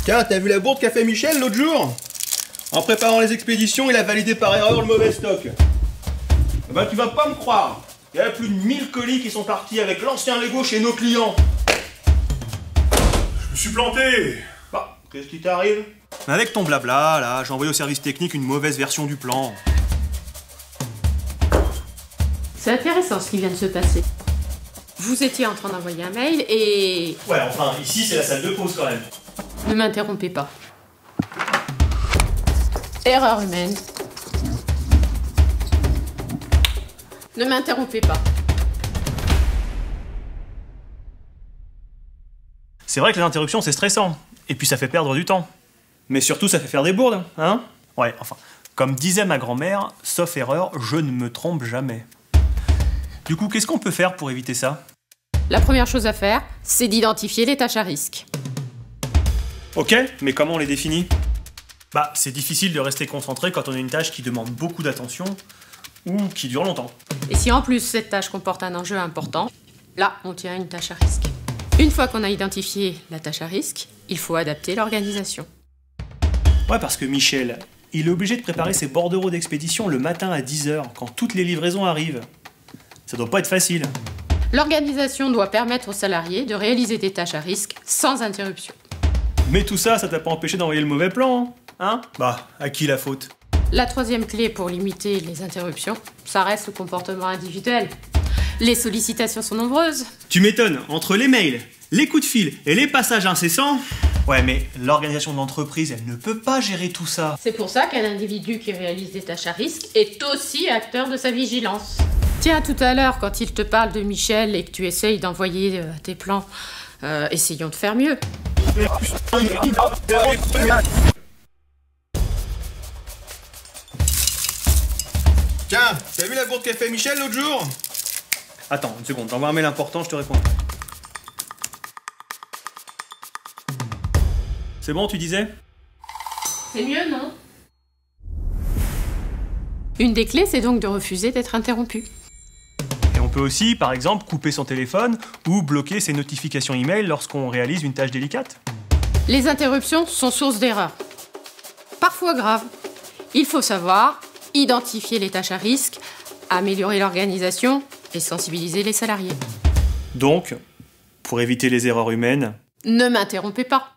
Tiens, t'as vu la bourde qu'a fait Michel l'autre jour? En préparant les expéditions, il a validé par erreur le mauvais stock. Eh ben, tu vas pas me croire. Il y a plus de 1000 colis qui sont partis avec l'ancien Lego chez nos clients. Je me suis planté. Bah, qu'est-ce qui t'arrive? Avec ton blabla, là, j'ai envoyé au service technique une mauvaise version du plan. C'est intéressant ce qui vient de se passer. Vous étiez en train d'envoyer un mail et... Ouais, enfin, ici, c'est la salle de pause quand même. Ne m'interrompez pas. Erreur humaine. Ne m'interrompez pas. C'est vrai que les interruptions, c'est stressant. Et puis ça fait perdre du temps. Mais surtout, ça fait faire des bourdes, hein? Ouais, enfin, comme disait ma grand-mère, sauf erreur, je ne me trompe jamais. Du coup, qu'est-ce qu'on peut faire pour éviter ça? La première chose à faire, c'est d'identifier les tâches à risque. Ok, mais comment on les définit? Bah, c'est difficile de rester concentré quand on a une tâche qui demande beaucoup d'attention ou qui dure longtemps. Et si en plus cette tâche comporte un enjeu important, là, on tient une tâche à risque. Une fois qu'on a identifié la tâche à risque, il faut adapter l'organisation. Ouais, parce que Michel, il est obligé de préparer ses bordereaux d'expédition le matin à 10 h, quand toutes les livraisons arrivent. Ça doit pas être facile. L'organisation doit permettre aux salariés de réaliser des tâches à risque sans interruption. Mais tout ça, ça t'a pas empêché d'envoyer le mauvais plan, hein? Bah, à qui la faute? La troisième clé pour limiter les interruptions, ça reste le comportement individuel. Les sollicitations sont nombreuses. Tu m'étonnes, entre les mails, les coups de fil et les passages incessants... Ouais, mais l'organisation de l'entreprise, elle ne peut pas gérer tout ça. C'est pour ça qu'un individu qui réalise des tâches à risque est aussi acteur de sa vigilance. Tiens, tout à l'heure, quand il te parle de Michel et que tu essayes d'envoyer tes plans, essayons de faire mieux. Tiens, t'as vu la bourde qu'a fait Michel l'autre jour? Attends, une seconde, t'envoies un mail important, je te réponds. C'est bon, tu disais? C'est mieux, non? Une des clés, c'est donc de refuser d'être interrompu. Et on peut aussi, par exemple, couper son téléphone ou bloquer ses notifications email lorsqu'on réalise une tâche délicate. Les interruptions sont source d'erreurs. Parfois graves. Il faut savoir identifier les tâches à risque, améliorer l'organisation et sensibiliser les salariés. Donc, pour éviter les erreurs humaines... Ne m'interrompez pas.